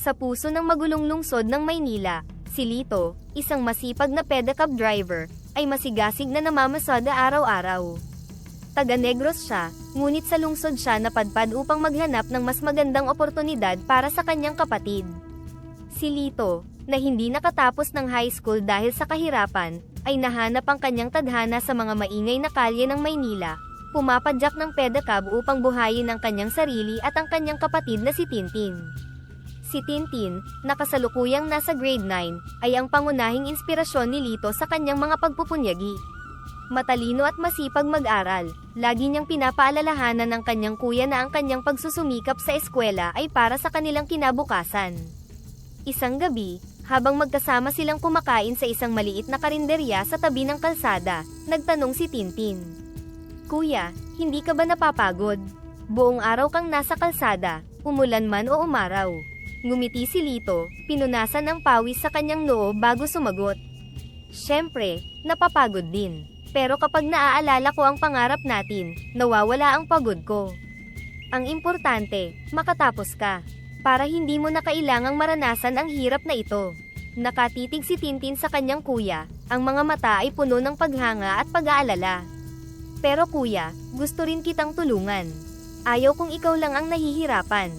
Sa puso ng magulong lungsod ng Maynila, si Lito, isang masipag na pedicab driver, ay masigasig na namamasada araw-araw. Taga Negros siya, ngunit sa lungsod siya napadpad upang maghanap ng mas magandang oportunidad para sa kanyang kapatid. Si Lito, na hindi nakatapos ng high school dahil sa kahirapan, ay nahanap ang kanyang tadhana sa mga maingay na kalye ng Maynila, pumapadyak ng pedicab upang buhayin ang kanyang sarili at ang kanyang kapatid na si Tintin. Si Tintin, na kasalukuyang nasa grade 9, ay ang pangunahing inspirasyon ni Lito sa kanyang mga pagpupunyagi. Matalino at masipag mag-aral, lagi niyang pinapaalalahanan ng kanyang kuya na ang kanyang pagsusumikap sa eskwela ay para sa kanilang kinabukasan. Isang gabi, habang magkasama silang kumakain sa isang maliit na karinderya sa tabi ng kalsada, nagtanong si Tintin. "Kuya, hindi ka ba napapagod? Buong araw kang nasa kalsada, umulan man o umaraw." Ngumiti si Lito, pinunasan ng pawis sa kanyang noo bago sumagot. "Siyempre, napapagod din. Pero kapag naaalala ko ang pangarap natin, nawawala ang pagod ko. Ang importante, makatapos ka. Para hindi mo na kailangang maranasan ang hirap na ito." Nakatitig si Tintin sa kanyang kuya, ang mga mata ay puno ng paghanga at pag-aalala. "Pero kuya, gusto rin kitang tulungan. Ayaw kung ikaw lang ang nahihirapan.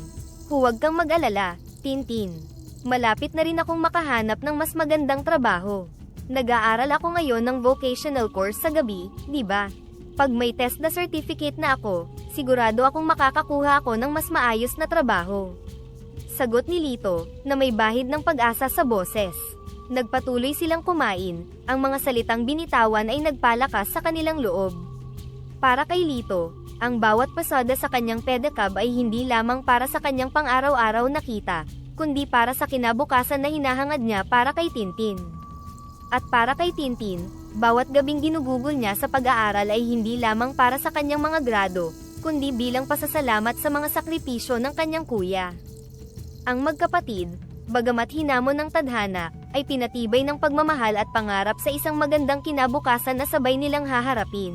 Huwag kang mag-alala, Tintin. Malapit na rin akong makahanap ng mas magandang trabaho. Nag-aaral ako ngayon ng vocational course sa gabi, di ba? Pag may test na certificate na ako, sigurado akong makakakuha ako ng mas maayos na trabaho." Sagot ni Lito, na may bahid ng pag-asa sa boses. Nagpatuloy silang kumain, ang mga salitang binitawan ay nagpalakas sa kanilang loob. Para kay Lito, ang bawat pasada sa kanyang pedicab ay hindi lamang para sa kanyang pang-araw-araw na kita, kundi para sa kinabukasan na hinahangad niya para kay Tintin. At para kay Tintin, bawat gabing ginugugol niya sa pag-aaral ay hindi lamang para sa kanyang mga grado, kundi bilang pasasalamat sa mga sakripisyo ng kanyang kuya. Ang magkapatid, bagamat hinamon ng tadhana, ay pinatibay ng pagmamahal at pangarap sa isang magandang kinabukasan na sabay nilang haharapin.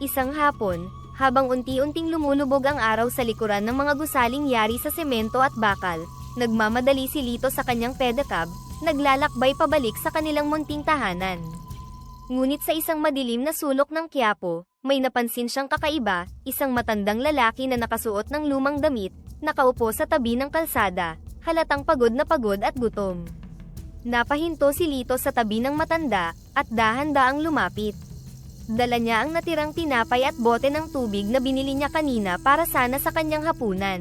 Isang hapon, habang unti-unting lumulubog ang araw sa likuran ng mga gusaling yari sa semento at bakal, nagmamadali si Lito sa kanyang pedicab, naglalakbay pabalik sa kanilang munting tahanan. Ngunit sa isang madilim na sulok ng Quiapo, may napansin siyang kakaiba, isang matandang lalaki na nakasuot ng lumang damit, nakaupo sa tabi ng kalsada, halatang pagod at gutom. Napahinto si Lito sa tabi ng matanda, at dahan-daang lumapit. Dala niya ang natirang tinapay at bote ng tubig na binili niya kanina para sana sa kanyang hapunan.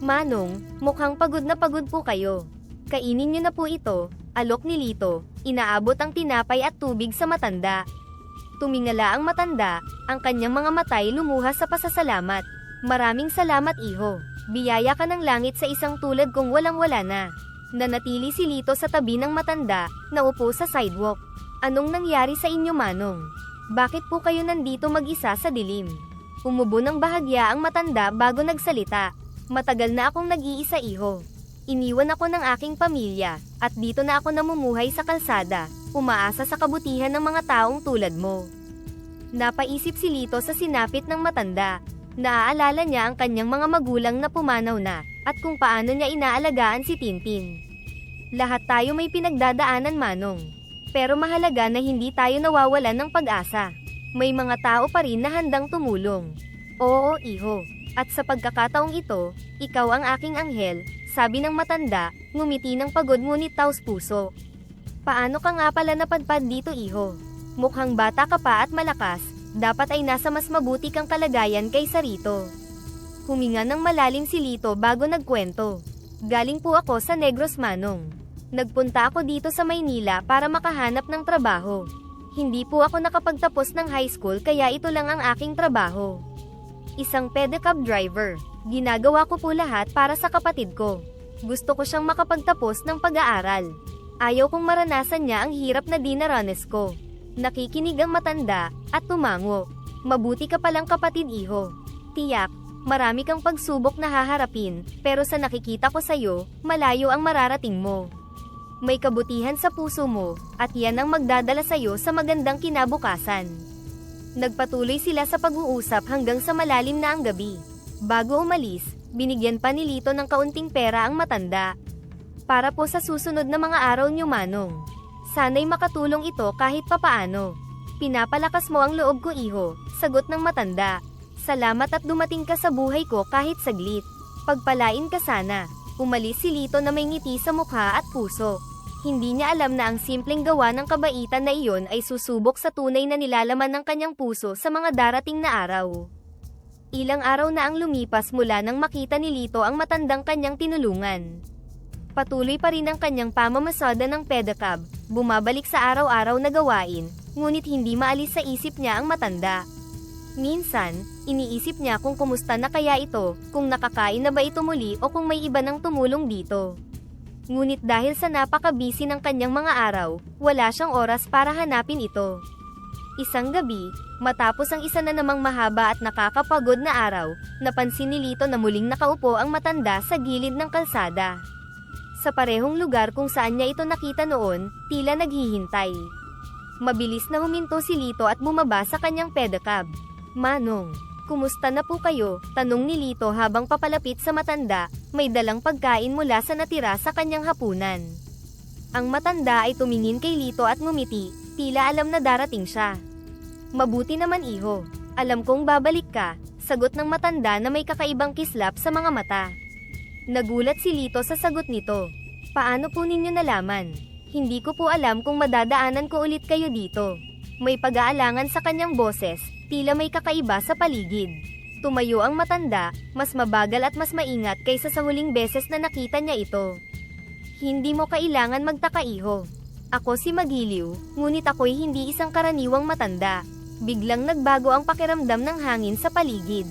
"Manong, mukhang pagod na pagod po kayo. Kainin niyo na po ito," alok ni Lito, inaabot ang tinapay at tubig sa matanda. Tumingala ang matanda, ang kanyang mga matay lumuha sa pasasalamat. "Maraming salamat iho. Biyaya ka ng langit sa isang tulad kong walang-wala na." Nanatili si Lito sa tabi ng matanda, naupo sa sidewalk. "Anong nangyari sa inyo, Manong? Bakit po kayo nandito mag-isa sa dilim?" Umubo ng bahagya ang matanda bago nagsalita. "Matagal na akong nag-iisa iho. Iniwan ako ng aking pamilya, at dito na ako namumuhay sa kalsada, umaasa sa kabutihan ng mga taong tulad mo." Napaisip si Lito sa sinapit ng matanda. Naaalala niya ang kanyang mga magulang na pumanaw na, at kung paano niya inaalagaan si Tintin. "Lahat tayo may pinagdadaanan, Manong. Pero mahalaga na hindi tayo nawawalan ng pag-asa. May mga tao pa rin na handang tumulong." "Oo, iho. At sa pagkakataong ito, ikaw ang aking anghel," sabi ng matanda, ngumiti ng pagod ngunit taos puso. "Paano ka nga pala napadpad dito, iho? Mukhang bata ka pa at malakas, dapat ay nasa mas mabuti kang kalagayan kaysa rito." Huminga ng malalim si Lito bago nagkwento. "Galing po ako sa Negros, Manong. Nagpunta ako dito sa Maynila para makahanap ng trabaho. Hindi po ako nakapagtapos ng high school kaya ito lang ang aking trabaho. Isang pedicab driver. Ginagawa ko po lahat para sa kapatid ko. Gusto ko siyang makapagtapos ng pag-aaral. Ayaw kong maranasan niya ang hirap na dinaranas ko." Nakikinig ang matanda, at tumango. "Mabuti ka palang kapatid, iho. Tiyak, marami kang pagsubok na haharapin, pero sa nakikita ko sa'yo, malayo ang mararating mo. May kabutihan sa puso mo, at yan ang magdadala sa'yo sa magandang kinabukasan." Nagpatuloy sila sa pag-uusap hanggang sa malalim na ang gabi. Bago umalis, binigyan pa ni Lito ng kaunting pera ang matanda. Para po sa susunod na mga araw niyo, Manong. Sana'y makatulong ito kahit papaano. Pinapalakas mo ang loob ko, iho, sagot ng matanda. Salamat at dumating ka sa buhay ko kahit saglit. Pagpalain ka sana. Umalis si Lito na may ngiti sa mukha at puso. Hindi niya alam na ang simpleng gawa ng kabaitan na iyon ay susubok sa tunay na nilalaman ng kanyang puso sa mga darating na araw. Ilang araw na ang lumipas mula nang makita ni Lito ang matandang kanyang tinulungan. Patuloy pa rin ang kanyang pamamasada ng pedicab, bumabalik sa araw-araw na gawain, ngunit hindi maalis sa isip niya ang matanda. Minsan, iniisip niya kung kumusta na kaya ito, kung nakakain na ba ito muli o kung may iba nang tumulong dito. Ngunit dahil sa napaka-busy ng kanyang mga araw, wala siyang oras para hanapin ito. Isang gabi, matapos ang isa na namang mahaba at nakakapagod na araw, napansin ni Lito na muling nakaupo ang matanda sa gilid ng kalsada. Sa parehong lugar kung saan niya ito nakita noon, tila naghihintay. Mabilis na huminto si Lito at bumaba sa kanyang pedicab. Manong, kumusta na po kayo? Tanong ni Lito habang papalapit sa matanda, may dalang pagkain mula sa natira sa kanyang hapunan. Ang matanda ay tumingin kay Lito at ngumiti, tila alam na darating siya. Mabuti naman, iho. Alam kong babalik ka, sagot ng matanda na may kakaibang kislap sa mga mata. Nagulat si Lito sa sagot nito. Paano po ninyo nalaman? Hindi ko po alam kung madadaanan ko ulit kayo dito. May pag-aalangan sa kanyang boses, tila may kakaiba sa paligid. Tumayo ang matanda, mas mabagal at mas maingat kaysa sa huling beses na nakita niya ito. Hindi mo kailangan magtaka, iho. Ako si Magiliw, ngunit ako'y hindi isang karaniwang matanda. Biglang nagbago ang pakiramdam ng hangin sa paligid.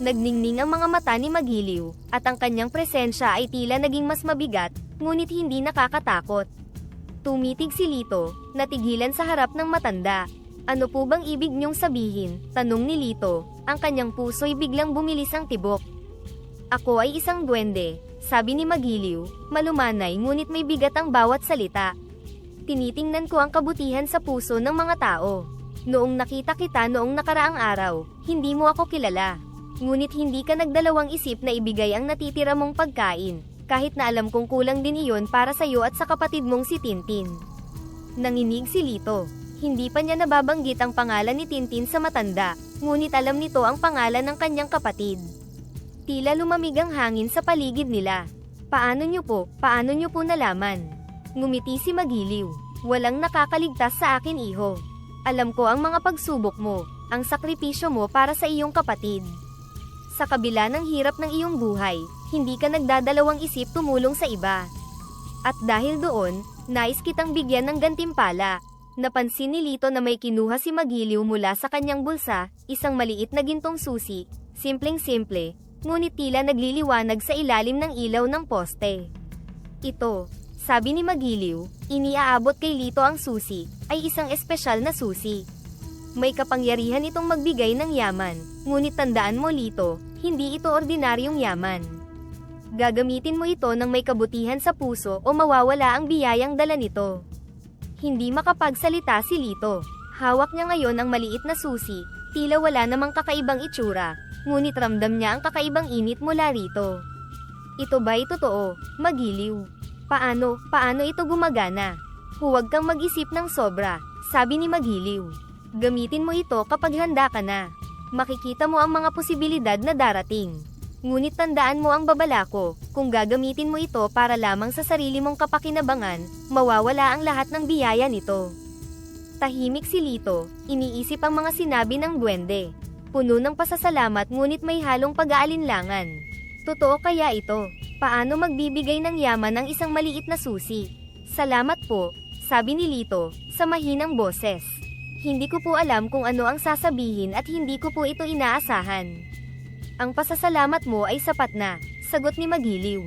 Nagningning ang mga mata ni Magiliw, at ang kanyang presensya ay tila naging mas mabigat, ngunit hindi nakakatakot. Tumitig si Lito, natigilan sa harap ng matanda. Ano po bang ibig niyong sabihin? Tanong ni Lito, ang kanyang puso'y biglang bumilis ang tibok. Ako ay isang duwende, sabi ni Magiliw, malumanay ngunit may bigat ang bawat salita. Tinitingnan ko ang kabutihan sa puso ng mga tao. Noong nakita kita noong nakaraang araw, hindi mo ako kilala. Ngunit hindi ka nagdalawang isip na ibigay ang natitira mong pagkain, kahit na alam kong kulang din iyon para sa iyo at sa kapatid mong si Tintin. Nanginig si Lito. Hindi pa niya nababanggit ang pangalan ni Tintin sa matanda, ngunit alam nito ang pangalan ng kanyang kapatid. Tila lumamig ang hangin sa paligid nila. Paano niyo po nalaman? Ngumiti si Magiliw. Walang nakakaligtas sa akin, iho. Alam ko ang mga pagsubok mo, ang sakripisyo mo para sa iyong kapatid. Sa kabila ng hirap ng iyong buhay, hindi ka nagdadalawang isip tumulong sa iba. At dahil doon, nais kitang bigyan ng gantimpala. Napansin ni Lito na may kinuha si Magiliw mula sa kanyang bulsa, isang maliit na gintong susi, simpleng-simple, ngunit tila nagliliwanag sa ilalim ng ilaw ng poste. Ito, sabi ni Magiliw, iniaabot kay Lito ang susi, ay isang espesyal na susi. May kapangyarihan itong magbigay ng yaman, ngunit tandaan mo, Lito, hindi ito ordinaryong yaman. Gagamitin mo ito ng may kabutihan sa puso o mawawala ang biyayang dala nito. Hindi makapagsalita si Lito. Hawak niya ngayon ang maliit na susi, tila wala namang kakaibang itsura, ngunit ramdam niya ang kakaibang init mula rito. Ito ba'y totoo, Magiliw? Paano ito gumagana? Huwag kang mag-isip ng sobra, sabi ni Magiliw. Gamitin mo ito kapag handa ka na. Makikita mo ang mga posibilidad na darating. Ngunit tandaan mo ang babala ko, kung gagamitin mo ito para lamang sa sarili mong kapakinabangan, mawawala ang lahat ng biyaya nito. Tahimik si Lito, iniisip ang mga sinabi ng duwende. Puno ng pasasalamat ngunit may halong pag-aalinlangan. Totoo kaya ito? Paano magbibigay ng yaman ang isang maliit na susi? Salamat po, sabi ni Lito, sa mahinang boses. Hindi ko po alam kung ano ang sasabihin at hindi ko po ito inaasahan. Ang pasasalamat mo ay sapat na, sagot ni Magiliw.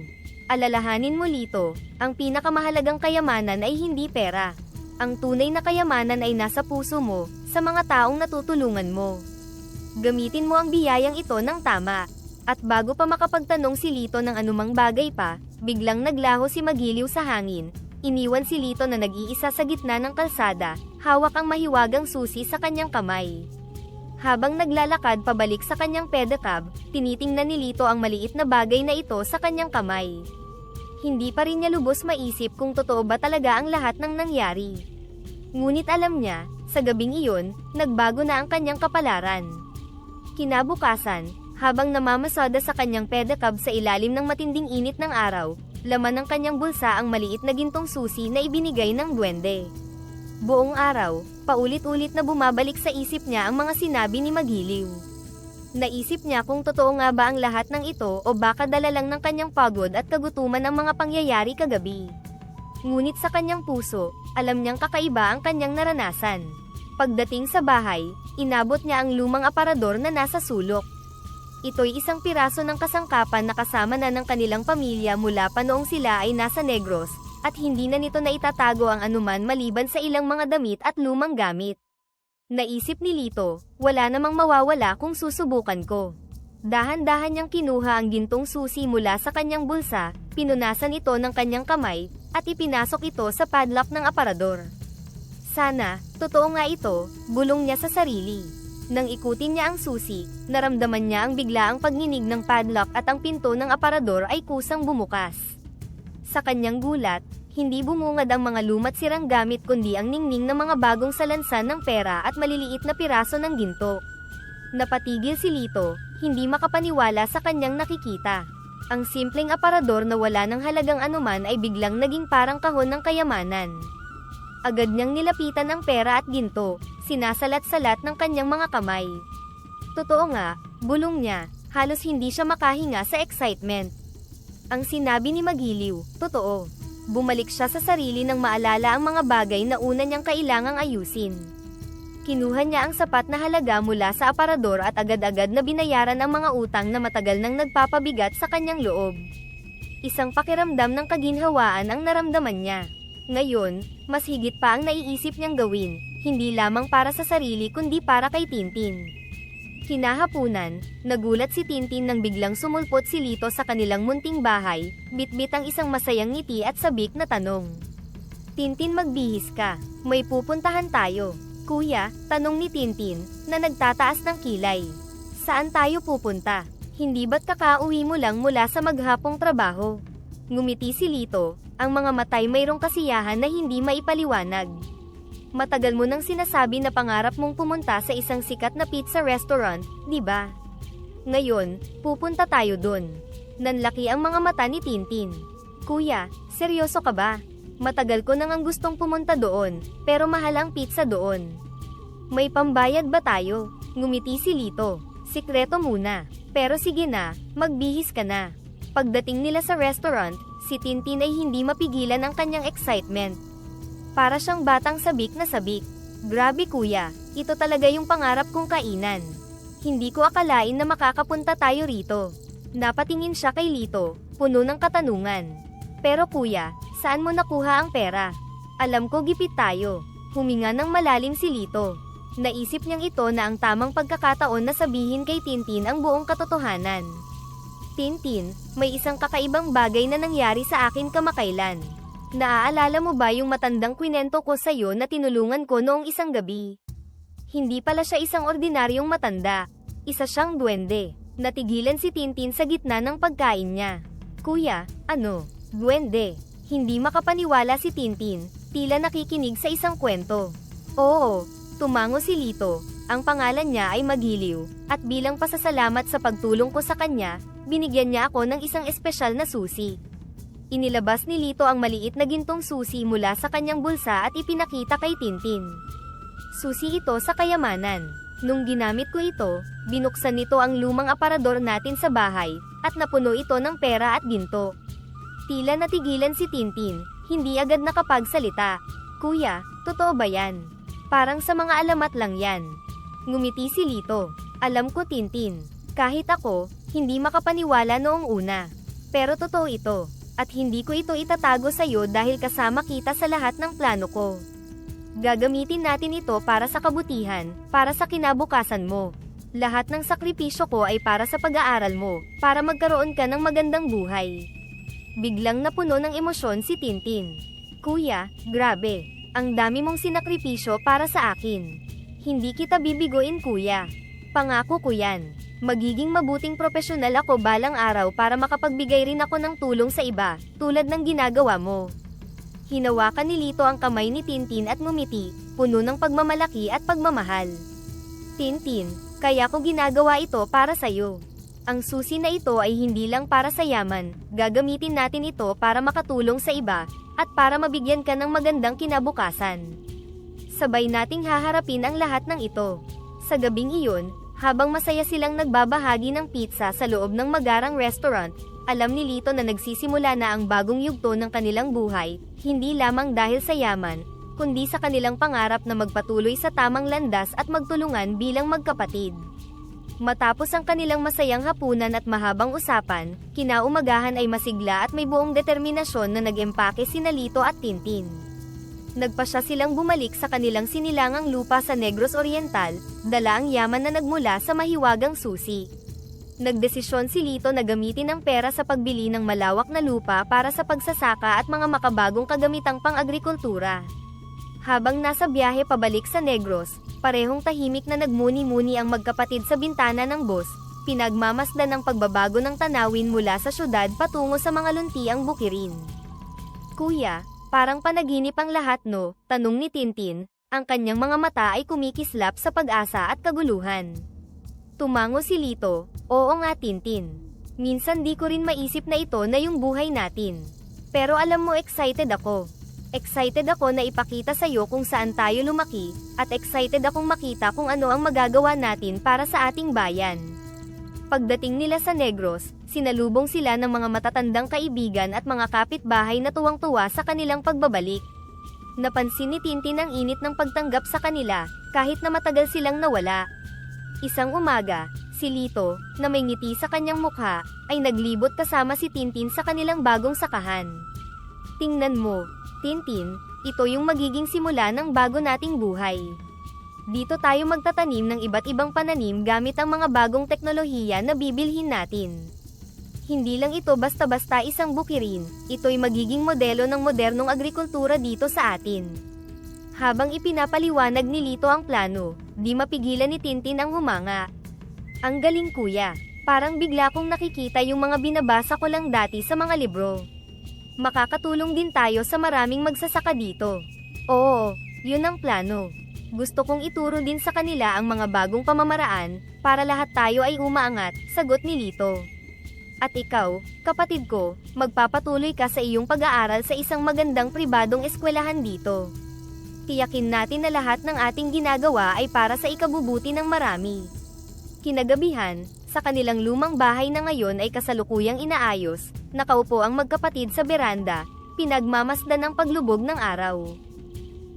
Alalahanin mo, Lito, ang pinakamahalagang kayamanan ay hindi pera. Ang tunay na kayamanan ay nasa puso mo, sa mga taong natutulungan mo. Gamitin mo ang biyayang ito ng tama. At bago pa makapagtanong si Lito ng anumang bagay pa, biglang naglaho si Magiliw sa hangin. Iniwan si Lito na nag-iisa sa gitna ng kalsada, hawak ang mahiwagang susi sa kanyang kamay. Habang naglalakad pabalik sa kanyang pedicab, tinitingnan ni Lito ang maliit na bagay na ito sa kanyang kamay. Hindi pa rin niya lubos maisip kung totoo ba talaga ang lahat ng nangyari. Ngunit alam niya, sa gabing iyon, nagbago na ang kanyang kapalaran. Kinabukasan, habang namamasada sa kanyang pedicab sa ilalim ng matinding init ng araw, laman ng kanyang bulsa ang maliit na gintong susi na ibinigay ng duwende. Buong araw, paulit-ulit na bumabalik sa isip niya ang mga sinabi ni Magiliw. Naisip niya kung totoo nga ba ang lahat ng ito o baka dala lang ng kanyang pagod at kagutuman ng mga pangyayari kagabi. Ngunit sa kanyang puso, alam niyang kakaiba ang kanyang naranasan. Pagdating sa bahay, inabot niya ang lumang aparador na nasa sulok. Ito'y isang piraso ng kasangkapan na kasama na ng kanilang pamilya mula pa noong sila ay nasa Negros, at hindi na nito naitatago ang anuman maliban sa ilang mga damit at lumang gamit. Naisip ni Lito, wala namang mawawala kung susubukan ko. Dahan-dahan niyang kinuha ang gintong susi mula sa kanyang bulsa, pinunasan ito ng kanyang kamay, at ipinasok ito sa padlock ng aparador. Sana, totoo nga ito, bulong niya sa sarili. Nang ikutin niya ang susi, naramdaman niya ang biglaang pagninig ng padlock at ang pinto ng aparador ay kusang bumukas. Sa kanyang gulat, hindi bumungad ang mga lumat sirang gamit kundi ang ningning ng mga bagong salansan ng pera at maliliit na piraso ng ginto. Napatigil si Lito, hindi makapaniwala sa kanyang nakikita. Ang simpleng aparador na wala ng halagang anuman ay biglang naging parang kahon ng kayamanan. Agad niyang nilapitan ang pera at ginto, sinasalat-salat ng kanyang mga kamay. Totoo nga, bulong niya, halos hindi siya makahinga sa excitement. Ang sinabi ni Magiliw, totoo. Bumalik siya sa sarili nang maalala ang mga bagay na una niyang kailangang ayusin. Kinuha niya ang sapat na halaga mula sa aparador at agad-agad na binayaran ang mga utang na matagal nang nagpapabigat sa kanyang loob. Isang pakiramdam ng kaginhawaan ang naramdaman niya. Ngayon, mas higit pa ang naiisip niyang gawin, hindi lamang para sa sarili kundi para kay Tintin. Kinahapunan, nagulat si Tintin nang biglang sumulpot si Lito sa kanilang munting bahay, bitbit ang isang masayang ngiti at sabik na tanong. Tintin, magbihis ka, may pupuntahan tayo. Kuya, tanong ni Tintin, na nagtataas ng kilay. Saan tayo pupunta? Hindi ba't kakauwi mo lang mula sa maghapong trabaho? Ngumiti si Lito, ang mga matay mayroong kasiyahan na hindi maipaliwanag. Matagal mo nang sinasabi na pangarap mong pumunta sa isang sikat na pizza restaurant, di ba? Ngayon, pupunta tayo dun. Nanlaki ang mga mata ni Tintin. Kuya, seryoso ka ba? Matagal ko nang gustong pumunta doon, pero mahal ang pizza doon. May pambayad ba tayo? Ngumiti si Lito. Sikreto muna. Pero sige na, magbihis ka na. Pagdating nila sa restaurant, si Tintin ay hindi mapigilan ang kanyang excitement. Para siyang batang sabik na sabik. Grabe kuya, ito talaga yung pangarap kong kainan. Hindi ko akalain na makakapunta tayo rito. Napatingin siya kay Lito, puno ng katanungan. Pero kuya, saan mo nakuha ang pera? Alam ko gipit tayo. Huminga ng malalim si Lito. Naisip niyang ito na ang tamang pagkakataon na sabihin kay Tintin ang buong katotohanan. Tintin, may isang kakaibang bagay na nangyari sa akin kamakailan. Naaalala mo ba yung matandang kwinento ko sa'yo na tinulungan ko noong isang gabi? Hindi pala siya isang ordinaryong matanda. Isa siyang duwende. Natigilan si Tintin sa gitna ng pagkain niya. Kuya, ano? Duwende. Hindi makapaniwala si Tintin, tila nakikinig sa isang kwento. Oo, tumango si Lito. Ang pangalan niya ay Magiliw, at bilang pasasalamat sa pagtulong ko sa kanya, binigyan niya ako ng isang espesyal na susi. Inilabas ni Lito ang maliit na gintong susi mula sa kanyang bulsa at ipinakita kay Tintin. Susi ito sa kayamanan. Nung ginamit ko ito, binuksan nito ang lumang aparador natin sa bahay, at napuno ito ng pera at ginto. Tila natigilan si Tintin, hindi agad nakapagsalita. Kuya, totoo ba yan? Parang sa mga alamat lang yan. Ngumiti si Lito. Alam ko Tintin. Kahit ako, hindi makapaniwala noong una. Pero totoo ito. At hindi ko ito itatago sa iyo dahil kasama kita sa lahat ng plano ko. Gagamitin natin ito para sa kabutihan, para sa kinabukasan mo. Lahat ng sakripisyo ko ay para sa pag-aaral mo, para magkaroon ka ng magandang buhay. Biglang napuno ng emosyon si Tintin. Kuya, grabe. Ang dami mong sinakripisyo para sa akin. Hindi kita bibigoin kuya. Pangako ko yan. Magiging mabuting propesyonal ako balang araw para makapagbigay rin ako ng tulong sa iba, tulad ng ginagawa mo. Hinawakan ni Lito ang kamay ni Tintin at ngumiti, puno ng pagmamalaki at pagmamahal. Tintin, kaya ko ginagawa ito para sa'yo. Ang susi na ito ay hindi lang para sa yaman, gagamitin natin ito para makatulong sa iba, at para mabigyan ka ng magandang kinabukasan. Sabay nating haharapin ang lahat ng ito. Sa gabing iyon, habang masaya silang nagbabahagi ng pizza sa loob ng magarang restaurant, alam ni Lito na nagsisimula na ang bagong yugto ng kanilang buhay, hindi lamang dahil sa yaman, kundi sa kanilang pangarap na magpatuloy sa tamang landas at magtulungan bilang magkapatid. Matapos ang kanilang masayang hapunan at mahabang usapan, kinaumagahan ay masigla at may buong determinasyon na nag-empake sina Lito at Tintin. Nagpasya silang bumalik sa kanilang sinilangang lupa sa Negros Oriental, dala ang yaman na nagmula sa mahiwagang susi. Nagdesisyon si Lito na gamitin ang pera sa pagbili ng malawak na lupa para sa pagsasaka at mga makabagong kagamitang pang-agrikultura. Habang nasa biyahe pabalik sa Negros, parehong tahimik na nagmuni-muni ang magkapatid sa bintana ng bus, pinagmamasdan ang pagbabago ng tanawin mula sa syudad patungo sa mga luntiang bukirin. Kuya, parang panaginip ang lahat no, tanong ni Tintin, ang kanyang mga mata ay kumikislap sa pag-asa at kaguluhan. Tumango si Lito, oo nga Tintin. Minsan di ko rin maisip na ito na yung buhay natin. Pero alam mo excited ako. Excited ako na ipakita sa iyo kung saan tayo lumaki, at excited akong makita kung ano ang magagawa natin para sa ating bayan. Pagdating nila sa Negros, sinalubong sila ng mga matatandang kaibigan at mga kapitbahay na tuwang-tuwa sa kanilang pagbabalik. Napansin ni Tintin ang init ng pagtanggap sa kanila, kahit na matagal silang nawala. Isang umaga, si Lito, na may ngiti sa kanyang mukha, ay naglibot kasama si Tintin sa kanilang bagong sakahan. Tingnan mo, Tintin, ito yung magiging simula ng bago nating buhay. Dito tayo magtatanim ng iba't ibang pananim gamit ang mga bagong teknolohiya na bibilhin natin. Hindi lang ito basta-basta isang bukirin, ito'y magiging modelo ng modernong agrikultura dito sa atin. Habang ipinapaliwanag ni Lito ang plano, di mapigilan ni Tintin ang humanga. Ang galing kuya, parang bigla kong nakikita yung mga binabasa ko lang dati sa mga libro. Makakatulong din tayo sa maraming magsasaka dito. Oo, yun ang plano. Gusto kong ituro din sa kanila ang mga bagong pamamaraan, para lahat tayo ay umaangat, sagot ni Lito. At ikaw, kapatid ko, magpapatuloy ka sa iyong pag-aaral sa isang magandang pribadong eskwelahan dito. Tiyakin natin na lahat ng ating ginagawa ay para sa ikabubuti ng marami. Kinagabihan, sa kanilang lumang bahay na ngayon ay kasalukuyang inaayos, nakaupo ang magkapatid sa beranda, pinagmamasdan ang paglubog ng araw.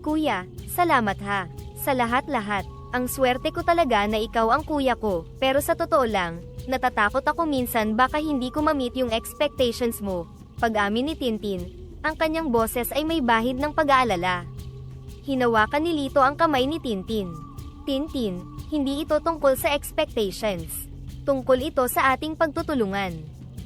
Kuya, salamat ha. Sa lahat-lahat, ang swerte ko talaga na ikaw ang kuya ko, pero sa totoo lang, natatakot ako minsan baka hindi ko ma-meet yung expectations mo. Pag-amin ni Tintin, ang kanyang boses ay may bahid ng pag-aalala. Hinawakan ni Lito ang kamay ni Tintin. Tintin, hindi ito tungkol sa expectations. Tungkol ito sa ating pagtutulungan.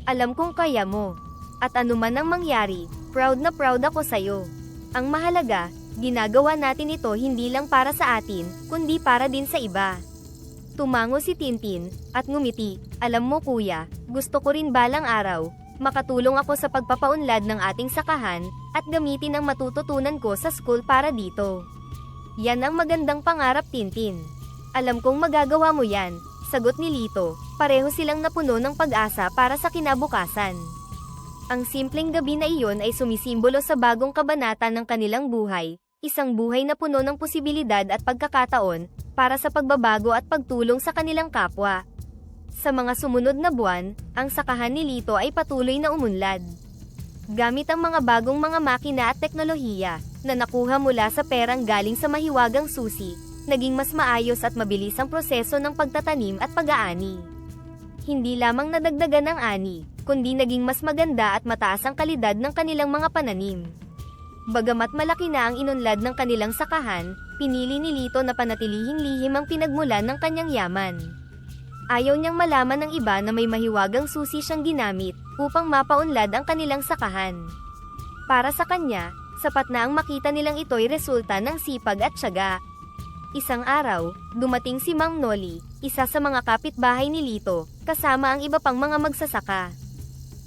Alam kong kaya mo. At anuman ang mangyari, proud na proud ako sa'yo. Ang mahalaga, ginagawa natin ito hindi lang para sa atin, kundi para din sa iba. Tumango si Tintin, at ngumiti, alam mo kuya, gusto ko rin balang araw, makatulong ako sa pagpapaunlad ng ating sakahan, at gamitin ang matututunan ko sa school para dito. Yan ang magandang pangarap Tintin. Alam kong magagawa mo yan, sagot ni Lito, pareho silang napuno ng pag-asa para sa kinabukasan. Ang simpleng gabi na iyon ay sumisimbolo sa bagong kabanata ng kanilang buhay, isang buhay na puno ng posibilidad at pagkakataon, para sa pagbabago at pagtulong sa kanilang kapwa. Sa mga sumunod na buwan, ang sakahan ni Lito ay patuloy na umunlad. Gamit ang mga bagong mga makina at teknolohiya, na nakuha mula sa perang galing sa mahiwagang susi, naging mas maayos at mabilis ang proseso ng pagtatanim at pag-aani. Hindi lamang nadagdagan ang ani, kundi naging mas maganda at mataas ang kalidad ng kanilang mga pananim. Bagamat malaki na ang inunlad ng kanilang sakahan, pinili ni Lito na panatilihing lihim ang pinagmulan ng kanyang yaman. Ayaw niyang malaman ng iba na may mahiwagang susi siyang ginamit, upang mapaunlad ang kanilang sakahan. Para sa kanya, sapat na ang makita nilang ito'y resulta ng sipag at tiyaga. Isang araw, dumating si Mang Noli, isa sa mga kapitbahay ni Lito, kasama ang iba pang mga magsasaka.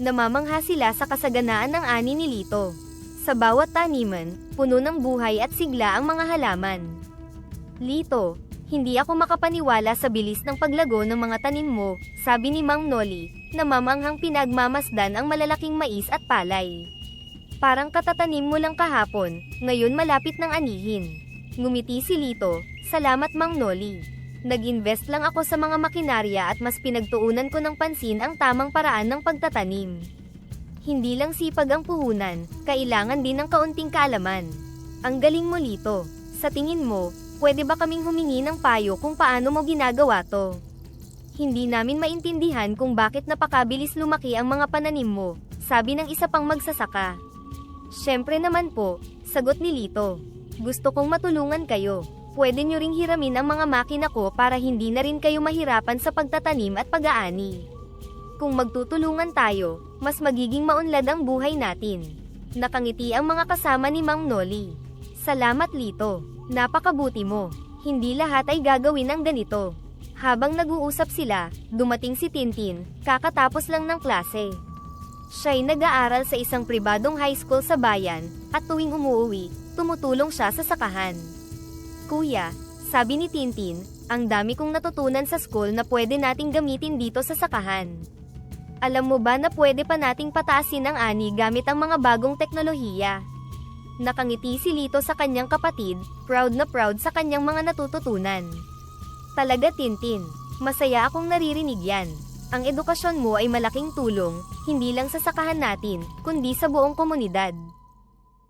Namamangha sila sa kasaganaan ng ani ni Lito. Sa bawat taniman, puno ng buhay at sigla ang mga halaman. Lito, hindi ako makapaniwala sa bilis ng paglago ng mga tanim mo, sabi ni Mang Noli, na mamanghang pinagmamasdan ang malalaking mais at palay. Parang katatanim mo lang kahapon, ngayon malapit ng anihin. Ngumiti si Lito, salamat Mang Noli. Nag-invest lang ako sa mga makinarya at mas pinagtuunan ko ng pansin ang tamang paraan ng pagtatanim. Hindi lang sipag ang puhunan, kailangan din ng kaunting kaalaman. Ang galing mo Lito, sa tingin mo, pwede ba kaming humingi ng payo kung paano mo ginagawa to? Hindi namin maintindihan kung bakit napakabilis lumaki ang mga pananim mo, sabi ng isa pang magsasaka. Syempre naman po, sagot ni Lito. Gusto kong matulungan kayo. Pwede nyo ring hiramin ang mga makina ko para hindi na rin kayo mahirapan sa pagtatanim at pag-aani. Kung magtutulungan tayo, mas magiging maunlad ang buhay natin. Nakangiti ang mga kasama ni Mang Noli. Salamat Lito. Napakabuti mo. Hindi lahat ay gagawin ng ganito. Habang nag-uusap sila, dumating si Tintin, kakatapos lang ng klase. Siya'y nag-aaral sa isang pribadong high school sa bayan, at tuwing umuwi, tumutulong siya sa sakahan. Kuya, sabi ni Tintin, ang dami kong natutunan sa school na pwede nating gamitin dito sa sakahan. Alam mo ba na pwede pa nating pataasin ang ani gamit ang mga bagong teknolohiya? Nakangiti si Lito sa kanyang kapatid, proud na proud sa kanyang mga natututunan. Talaga Tintin, masaya akong naririnig yan. Ang edukasyon mo ay malaking tulong, hindi lang sa sakahan natin, kundi sa buong komunidad.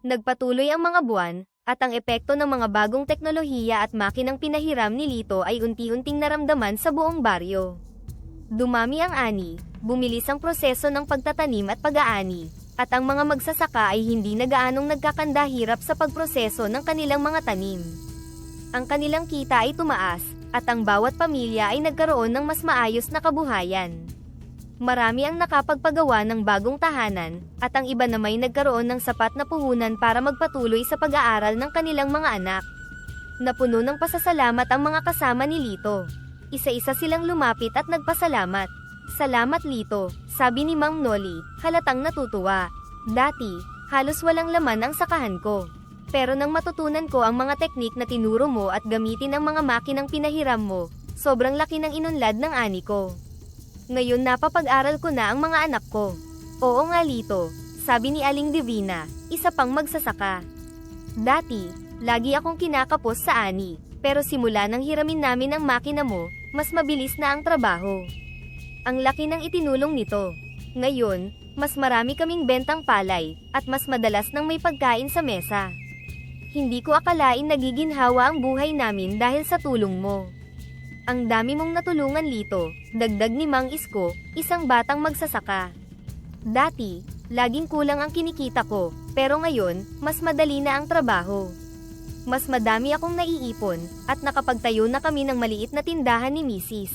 Nagpatuloy ang mga buwan, at ang epekto ng mga bagong teknolohiya at makinang pinahiram ni Lito ay unti-unting naramdaman sa buong baryo. Dumami ang ani, bumilis ang proseso ng pagtatanim at pag-aani, at ang mga magsasaka ay hindi na gaanong nagkakandahirap sa pagproseso ng kanilang mga tanim. Ang kanilang kita ay tumaas, at ang bawat pamilya ay nagkaroon ng mas maayos na kabuhayan. Marami ang nakapagpagawa ng bagong tahanan, at ang iba na may nagkaroon ng sapat na puhunan para magpatuloy sa pag-aaral ng kanilang mga anak. Napuno ng pasasalamat ang mga kasama ni Lito. Isa-isa silang lumapit at nagpasalamat. Salamat Lito, sabi ni Mang Noli, halatang natutuwa. Dati, halos walang laman ang sakahan ko. Pero nang matutunan ko ang mga teknik na tinuro mo at gamitin ang mga makinang pinahiram mo, sobrang laki ng inunlad ng ani ko. Ngayon napapag-aral ko na ang mga anak ko. Oo nga Lito, sabi ni Aling Divina, isa pang magsasaka. Dati, lagi akong kinakapos sa ani, pero simula nang hiramin namin ang makina mo, mas mabilis na ang trabaho. Ang laki ng itinulong nito. Ngayon, mas marami kaming bentang palay, at mas madalas nang may pagkain sa mesa. Hindi ko akalain nagiginhawa ang buhay namin dahil sa tulong mo. Ang dami mong natulungan Lito, dagdag ni Mang Isko, isang batang magsasaka. Dati, laging kulang ang kinikita ko, pero ngayon, mas madali na ang trabaho. Mas madami akong naiipon, at nakapagtayo na kami ng maliit na tindahan ni Mrs.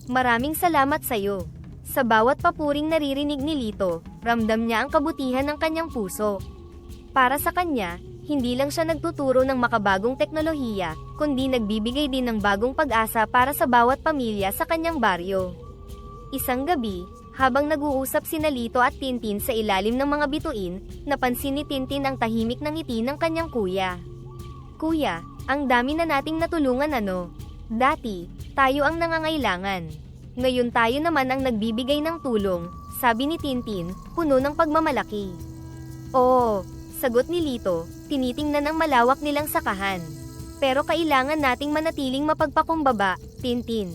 Maraming salamat sa'yo. Sa bawat papuring naririnig ni Lito, ramdam niya ang kabutihan ng kanyang puso. Para sa kanya, hindi lang siya nagtuturo ng makabagong teknolohiya, kundi nagbibigay din ng bagong pag-asa para sa bawat pamilya sa kanyang baryo. Isang gabi, habang nag-uusap sina Lito at Tintin sa ilalim ng mga bituin, napansin ni Tintin ang tahimik na ngiti ng kanyang kuya. Kuya, ang dami na nating natulungan ano? Dati, tayo ang nangangailangan. Ngayon tayo naman ang nagbibigay ng tulong, sabi ni Tintin, puno ng pagmamalaki. Oo, sagot ni Lito, tinitingnan ang malawak nilang sakahan. Pero kailangan nating manatiling mapagpakumbaba, Tintin.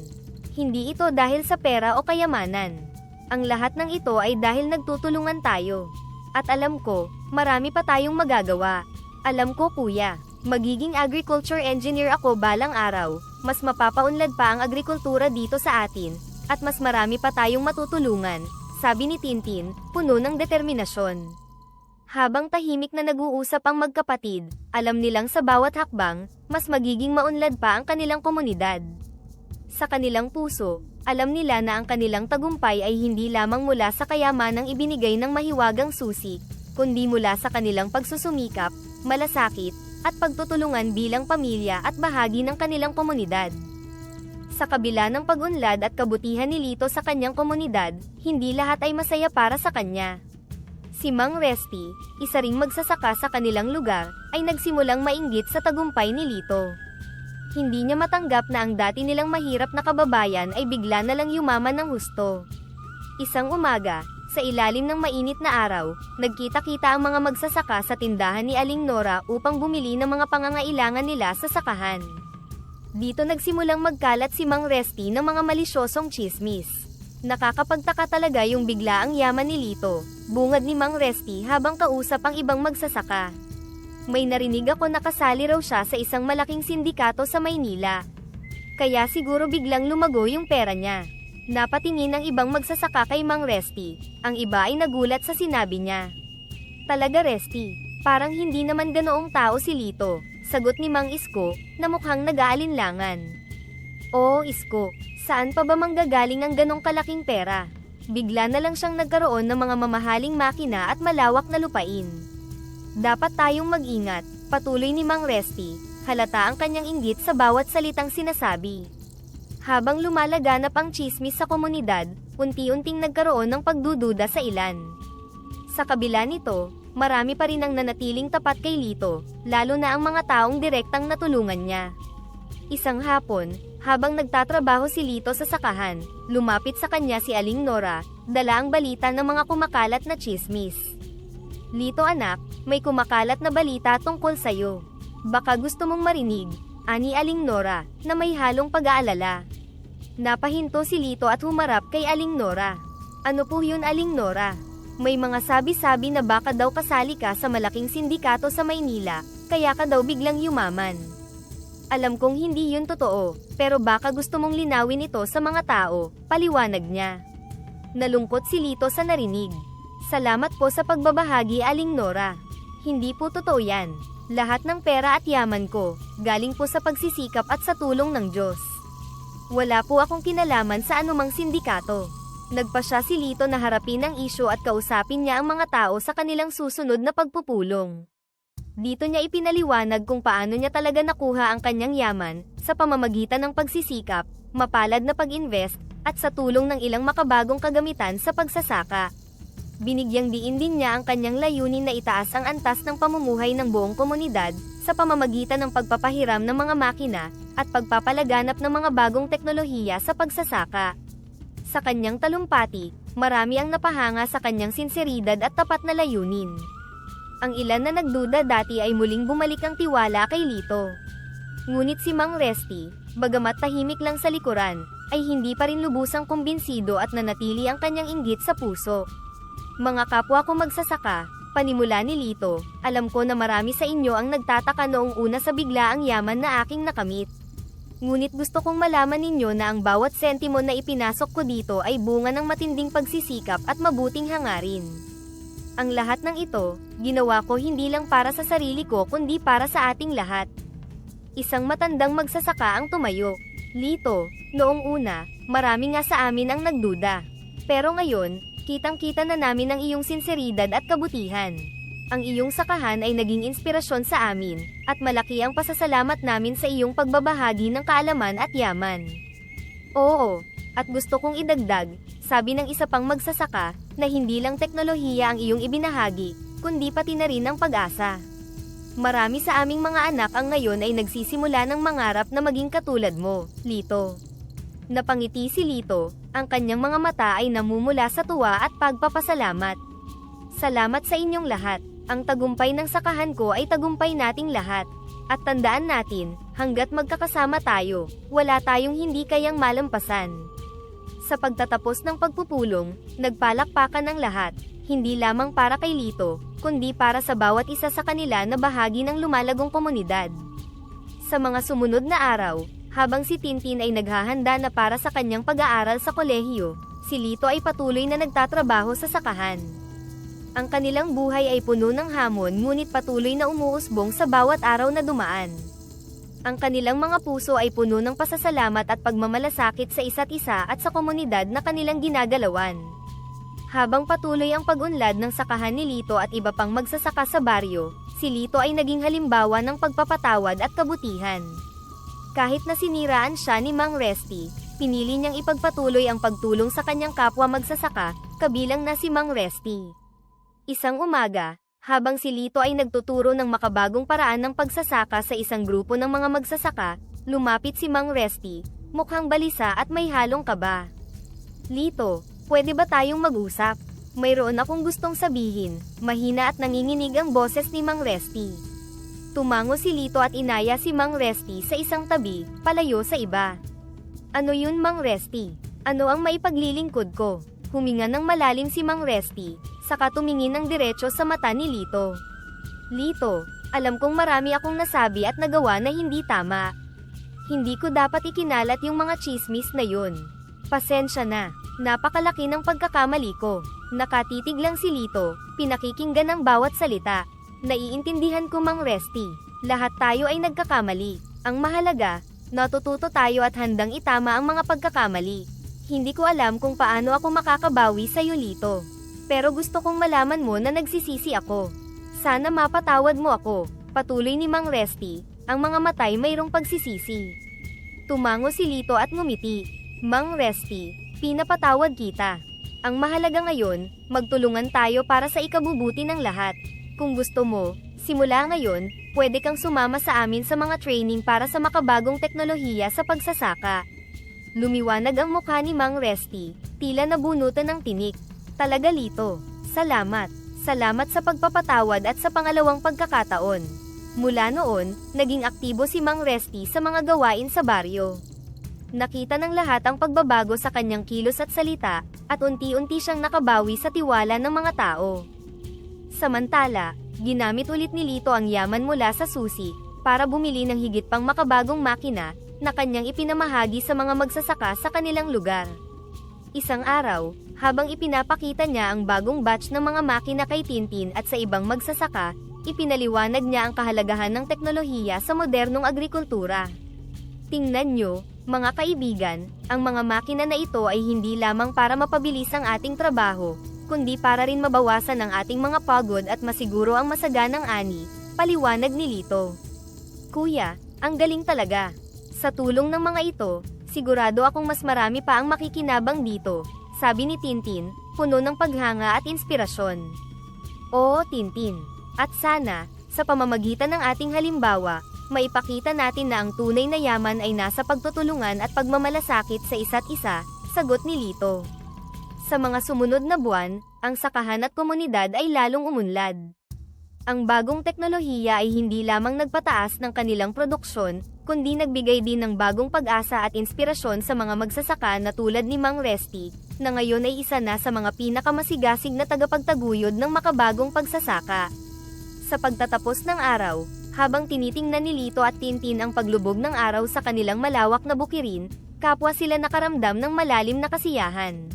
Hindi ito dahil sa pera o kayamanan. Ang lahat ng ito ay dahil nagtutulungan tayo. At alam ko, marami pa tayong magagawa. Alam ko kuya, magiging agriculture engineer ako balang araw. Mas mapapaunlad pa ang agrikultura dito sa atin, at mas marami pa tayong matutulungan, sabi ni Tintin, puno ng determinasyon. Habang tahimik na nag-uusap ang magkapatid, alam nilang sa bawat hakbang, mas magiging maunlad pa ang kanilang komunidad. Sa kanilang puso, alam nila na ang kanilang tagumpay ay hindi lamang mula sa kayamanang ibinigay ng mahiwagang susi, kundi mula sa kanilang pagsusumikap, malasakit, at pagtutulungan bilang pamilya at bahagi ng kanilang komunidad. Sa kabila ng pag-unlad at kabutihan ni Lito sa kanyang komunidad, hindi lahat ay masaya para sa kanya. Si Mang Resty, isa ring magsasaka sa kanilang lugar, ay nagsimulang mainggit sa tagumpay ni Lito. Hindi niya matanggap na ang dati nilang mahirap na kababayan ay bigla na lang yumaman ng husto. Isang umaga, sa ilalim ng mainit na araw, nagkita-kita ang mga magsasaka sa tindahan ni Aling Nora upang bumili ng mga pangangailangan nila sa sakahan. Dito nagsimulang magkalat si Mang Resty ng mga malisyosong tsismis. Nakakapagtaka talaga yung biglaang yaman ni Lito, bungad ni Mang Resty habang kausap ang ibang magsasaka. May narinig ako na kasali raw siya sa isang malaking sindikato sa Maynila. Kaya siguro biglang lumago yung pera niya. Napatingin ang ibang magsasaka kay Mang Resty, ang iba ay nagulat sa sinabi niya. Talaga Resty, parang hindi naman ganoong tao si Lito, sagot ni Mang Isko, na mukhang nag-aalinlangan. Oo Isko, saan pa ba manggagaling ang ganong kalaking pera? Bigla na lang siyang nagkaroon ng mga mamahaling makina at malawak na lupain. Dapat tayong mag-ingat, patuloy ni Mang Resty, halata ang kanyang inggit sa bawat salitang sinasabi. Habang lumalaganap ang tsismis sa komunidad, unti-unting nagkaroon ng pagdududa sa ilan. Sa kabila nito, marami pa rin ang nanatiling tapat kay Lito, lalo na ang mga taong direktang natulungan niya. Isang hapon, habang nagtatrabaho si Lito sa sakahan, lumapit sa kanya si Aling Nora, dala ang balita ng mga kumakalat na tsismis. Lito anak, may kumakalat na balita tungkol sa'yo. Baka gusto mong marinig, ani Aling Nora, na may halong pag-aalala. Napahinto si Lito at humarap kay Aling Nora. Ano po yun Aling Nora? May mga sabi-sabi na baka daw kasali ka sa malaking sindikato sa Maynila, kaya ka daw biglang yumaman. Alam kong hindi yun totoo, pero baka gusto mong linawin ito sa mga tao, paliwanag niya. Nalungkot si Lito sa narinig. Salamat po sa pagbabahagi Aling Nora. Hindi po totoo yan. Lahat ng pera at yaman ko, galing po sa pagsisikap at sa tulong ng Diyos. Wala po akong kinalaman sa anumang sindikato. Nagpasya si Lito na harapin ang isyu at kausapin niya ang mga tao sa kanilang susunod na pagpupulong. Dito niya ipinaliwanag kung paano niya talaga nakuha ang kanyang yaman, sa pamamagitan ng pagsisikap, mapalad na pag-invest, at sa tulong ng ilang makabagong kagamitan sa pagsasaka. Binigyang diin din niya ang kanyang layunin na itaas ang antas ng pamumuhay ng buong komunidad, sa pamamagitan ng pagpapahiram ng mga makina, at pagpapalaganap ng mga bagong teknolohiya sa pagsasaka. Sa kanyang talumpati, marami ang napahanga sa kanyang sinseridad at tapat na layunin. Ang ilan na nagduda dati ay muling bumalik ang tiwala kay Lito. Ngunit si Mang Resty, bagamat tahimik lang sa likuran, ay hindi pa rin lubusang kumbinsido at nanatili ang kanyang inggit sa puso. Mga kapwa ko magsasaka, panimula ni Lito, alam ko na marami sa inyo ang nagtataka noong una sa biglaang yaman na aking nakamit. Ngunit gusto kong malaman ninyo na ang bawat sentimo na ipinasok ko dito ay bunga ng matinding pagsisikap at mabuting hangarin. Ang lahat ng ito, ginawa ko hindi lang para sa sarili ko kundi para sa ating lahat. Isang matandang magsasaka ang tumayo. Lito, noong una, marami nga sa amin ang nagduda. Pero ngayon, kitang-kita na namin ang iyong sinseridad at kabutihan. Ang iyong sakahan ay naging inspirasyon sa amin, at malaki ang pasasalamat namin sa iyong pagbabahagi ng kaalaman at yaman. Oo, at gusto kong idagdag, sabi ng isa pang magsasaka, na hindi lang teknolohiya ang iyong ibinahagi, kundi pati na rin ang pag-asa. Marami sa aming mga anak ang ngayon ay nagsisimula ng mangarap na maging katulad mo, Lito. Napangiti si Lito, ang kanyang mga mata ay namumula sa tuwa at pagpapasalamat. Salamat sa inyong lahat. Ang tagumpay ng sakahan ko ay tagumpay nating lahat. At tandaan natin, hanggat magkakasama tayo, wala tayong hindi kayang malampasan. Sa pagtatapos ng pagpupulong, nagpalakpakan ang lahat, hindi lamang para kay Lito, kundi para sa bawat isa sa kanila na bahagi ng lumalagong komunidad. Sa mga sumunod na araw, habang si Tintin ay naghahanda na para sa kanyang pag-aaral sa kolehiyo, si Lito ay patuloy na nagtatrabaho sa sakahan. Ang kanilang buhay ay puno ng hamon ngunit patuloy na umuusbong sa bawat araw na dumaan. Ang kanilang mga puso ay puno ng pasasalamat at pagmamalasakit sa isa't isa at sa komunidad na kanilang ginagalawan. Habang patuloy ang pag-unlad ng sakahan ni Lito at iba pang magsasaka sa baryo, si Lito ay naging halimbawa ng pagpapatawad at kabutihan. Kahit na siniraan siya ni Mang Resty, pinili niyang ipagpatuloy ang pagtulong sa kanyang kapwa magsasaka, kabilang na si Mang Resty. Isang umaga, habang si Lito ay nagtuturo ng makabagong paraan ng pagsasaka sa isang grupo ng mga magsasaka, lumapit si Mang Resty, mukhang balisa at may halong kaba. Lito, pwede ba tayong mag-usap? Mayroon akong gustong sabihin. Mahina at nanginginig ang boses ni Mang Resty. Tumango si Lito at inaya si Mang Resty sa isang tabi, palayo sa iba. Ano yun, Mang Resty? Ano ang maipaglilingkod ko? Huminga ng malalim si Mang Resty, saka tumingin ng diretso sa mata ni Lito. Lito, alam kong marami akong nasabi at nagawa na hindi tama. Hindi ko dapat ikinalat yung mga chismis na yun. Pasensya na, napakalaki ng pagkakamali ko. Nakatitig lang si Lito, pinakikinggan ang bawat salita. Naiintindihan ko, Mang Resty. Lahat tayo ay nagkakamali. Ang mahalaga, natututo tayo at handang itama ang mga pagkakamali. Hindi ko alam kung paano ako makakabawi sa'yo, Lito. Pero gusto kong malaman mo na nagsisisi ako. Sana mapatawad mo ako. Patuloy ni Mang Resty, ang mga matay mayroong pagsisisi. Tumango si Lito at ngumiti. Mang Resty, pinapatawad kita. Ang mahalaga ngayon, magtulungan tayo para sa ikabubuti ng lahat. Kung gusto mo, simula ngayon, pwede kang sumama sa amin sa mga training para sa makabagong teknolohiya sa pagsasaka. Lumiwanag ang mukha ni Mang Resty, tila nabunutan ng tinik. Talaga, Lito. Salamat. Salamat sa pagpapatawad at sa pangalawang pagkakataon. Mula noon, naging aktibo si Mang Resty sa mga gawain sa baryo. Nakita ng lahat ang pagbabago sa kanyang kilos at salita, at unti-unti siyang nakabawi sa tiwala ng mga tao. Samantala, ginamit ulit ni Lito ang yaman mula sa susi, para bumili ng higit pang makabagong makina, na kanyang ipinamahagi sa mga magsasaka sa kanilang lugar. Isang araw, habang ipinapakita niya ang bagong batch ng mga makina kay Tintin at sa ibang magsasaka, ipinaliwanag niya ang kahalagahan ng teknolohiya sa modernong agrikultura. Tingnan nyo, mga kaibigan, ang mga makina na ito ay hindi lamang para mapabilis ang ating trabaho, kundi para rin mabawasan ang ating mga pagod at masiguro ang masaganang ani, paliwanag ni Lito. Kuya, ang galing talaga. Sa tulong ng mga ito, sigurado akong mas marami pa ang makikinabang dito, sabi ni Tintin, puno ng paghanga at inspirasyon. Oo, Tintin. At sana, sa pamamagitan ng ating halimbawa, maipakita natin na ang tunay na yaman ay nasa pagtutulungan at pagmamalasakit sa isa't isa, sagot ni Lito. Sa mga sumunod na buwan, ang sakahan at komunidad ay lalong umunlad. Ang bagong teknolohiya ay hindi lamang nagpataas ng kanilang produksyon, kundi nagbigay din ng bagong pag-asa at inspirasyon sa mga magsasaka na tulad ni Mang Resty, na ngayon ay isa na sa mga pinakamasigasig na tagapagtaguyod ng makabagong pagsasaka. Sa pagtatapos ng araw, habang tinitingnan ni Lito at Tintin ang paglubog ng araw sa kanilang malawak na bukirin, kapwa sila nakaramdam ng malalim na kasiyahan.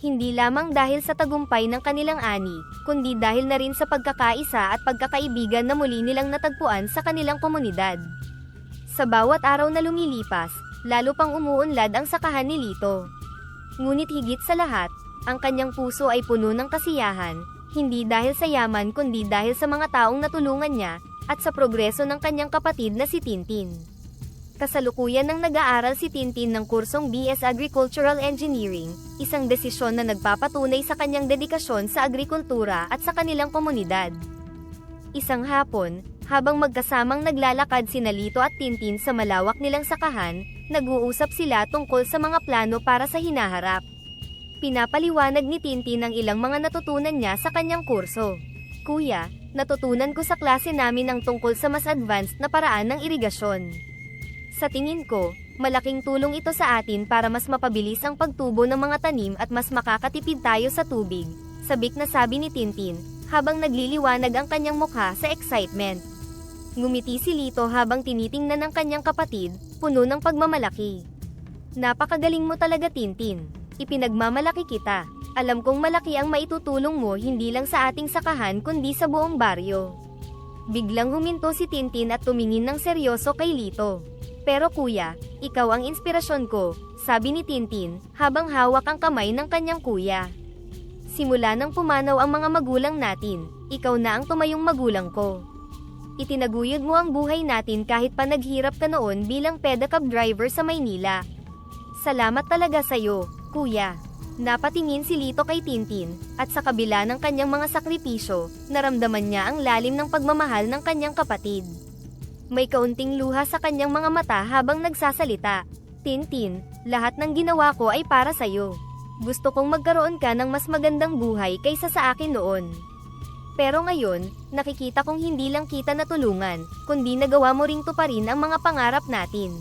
Hindi lamang dahil sa tagumpay ng kanilang ani, kundi dahil na rin sa pagkakaisa at pagkakaibigan na muli nilang natagpuan sa kanilang komunidad. Sa bawat araw na lumilipas, lalo pang umuunlad ang sakahan ni Lito. Ngunit higit sa lahat, ang kanyang puso ay puno ng kasiyahan, hindi dahil sa yaman kundi dahil sa mga taong natulungan niya, at sa progreso ng kanyang kapatid na si Tintin. Kasalukuyan nang nag-aaral si Tintin ng kursong BS Agricultural Engineering, isang desisyon na nagpapatunay sa kanyang dedikasyon sa agrikultura at sa kanilang komunidad. Isang hapon, habang magkasamang naglalakad sina Lito at Tintin sa malawak nilang sakahan, nag-uusap sila tungkol sa mga plano para sa hinaharap. Pinapaliwanag ni Tintin ang ilang mga natutunan niya sa kanyang kurso. Kuya, natutunan ko sa klase namin ang tungkol sa mas advanced na paraan ng irigasyon. Sa tingin ko, malaking tulong ito sa atin para mas mapabilis ang pagtubo ng mga tanim at mas makakatipid tayo sa tubig, sabik na sabi ni Tintin, habang nagliliwanag ang kanyang mukha sa excitement. Ngumiti si Lito habang tinitingnan ng kanyang kapatid, puno ng pagmamalaki. Napakagaling mo talaga, Tintin. Ipinagmamalaki kita. Alam kong malaki ang maitutulong mo hindi lang sa ating sakahan kundi sa buong baryo. Biglang huminto si Tintin at tumingin ng seryoso kay Lito. Pero kuya, ikaw ang inspirasyon ko, sabi ni Tintin, habang hawak ang kamay ng kanyang kuya. Simula nang pumanaw ang mga magulang natin, ikaw na ang tumayong magulang ko. itinaguyod mo ang buhay natin kahit pa naghirap ka noon bilang pedicab driver sa Maynila. Salamat talaga sa'yo, kuya. Napatingin si Lito kay Tintin, at sa kabila ng kanyang mga sakripisyo, naramdaman niya ang lalim ng pagmamahal ng kanyang kapatid. May kaunting luha sa kanyang mga mata habang nagsasalita. Tintin, lahat ng ginawa ko ay para sa'yo. Gusto kong magkaroon ka ng mas magandang buhay kaysa sa akin noon. Pero ngayon, nakikita kong hindi lang kita natulungan, kundi nagawa mo ring tuparin ang mga pangarap natin.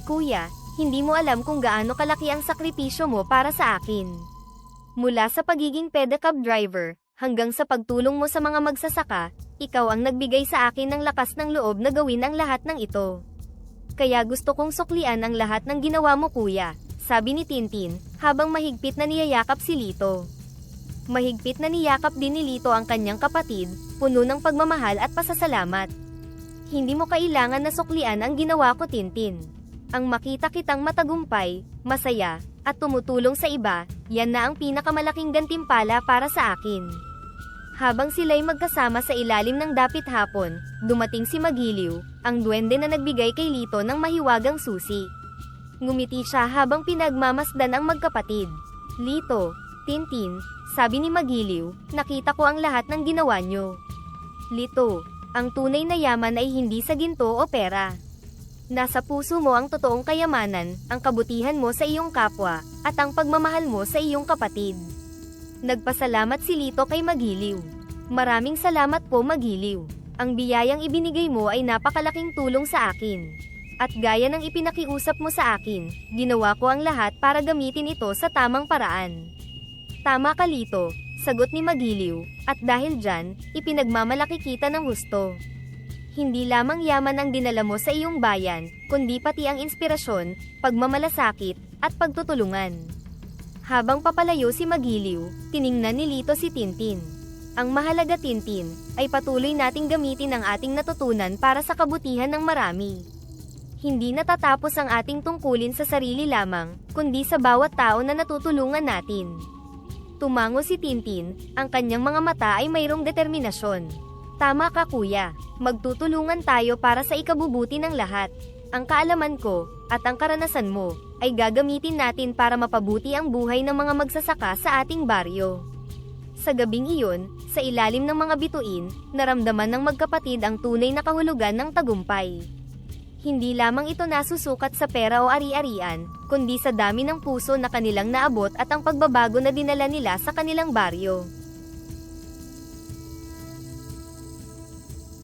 Kuya, hindi mo alam kung gaano kalaki ang sakripisyo mo para sa akin. Mula sa pagiging pedicab driver, hanggang sa pagtulong mo sa mga magsasaka, ikaw ang nagbigay sa akin ng lakas ng loob na gawin ang lahat ng ito. Kaya gusto kong suklian ang lahat ng ginawa mo kuya, sabi ni Tintin, habang mahigpit na niyayakap si Lito. Mahigpit na niyakap din ni Lito ang kanyang kapatid, puno ng pagmamahal at pasasalamat. Hindi mo kailangan na suklian ang ginawa ko Tintin. Ang makita kitang matagumpay, masaya, at tumutulong sa iba, yan na ang pinakamalaking gantimpala para sa akin. Habang sila'y magkasama sa ilalim ng dapit hapon, dumating si Magiliw, ang duwende na nagbigay kay Lito ng mahiwagang susi. Ngumiti siya habang pinagmamasdan ang magkapatid. Lito, Tintin, sabi ni Magiliw, nakita ko ang lahat ng ginawa nyo. Lito, ang tunay na yaman ay hindi sa ginto o pera. Nasa puso mo ang totoong kayamanan, ang kabutihan mo sa iyong kapwa, at ang pagmamahal mo sa iyong kapatid. Nagpasalamat si Lito kay Magiliw. Maraming salamat po Magiliw. Ang biyayang ibinigay mo ay napakalaking tulong sa akin. At gaya ng ipinakiusap mo sa akin, ginawa ko ang lahat para gamitin ito sa tamang paraan. Tama ka Lito, sagot ni Magiliw, at dahil dyan, ipinagmamalaki kita ng gusto. Hindi lamang yaman ang dinala mo sa iyong bayan, kundi pati ang inspirasyon, pagmamalasakit, at pagtutulungan. Habang papalayo si Magiliw, tiningnan ni Lito si Tintin. Ang mahalaga Tintin, ay patuloy nating gamitin ang ating natutunan para sa kabutihan ng marami. Hindi natatapos ang ating tungkulin sa sarili lamang, kundi sa bawat tao na natutulungan natin. Tumango si Tintin, ang kanyang mga mata ay mayroong determinasyon. Tama ka kuya, magtutulungan tayo para sa ikabubuti ng lahat. Ang kaalaman ko, at ang karanasan mo, ay gagamitin natin para mapabuti ang buhay ng mga magsasaka sa ating baryo. Sa gabing iyon, sa ilalim ng mga bituin, naramdaman ng magkapatid ang tunay na kahulugan ng tagumpay. Hindi lamang ito nasusukat sa pera o ari-arian, kundi sa dami ng puso na kanilang naabot at ang pagbabago na dinala nila sa kanilang baryo.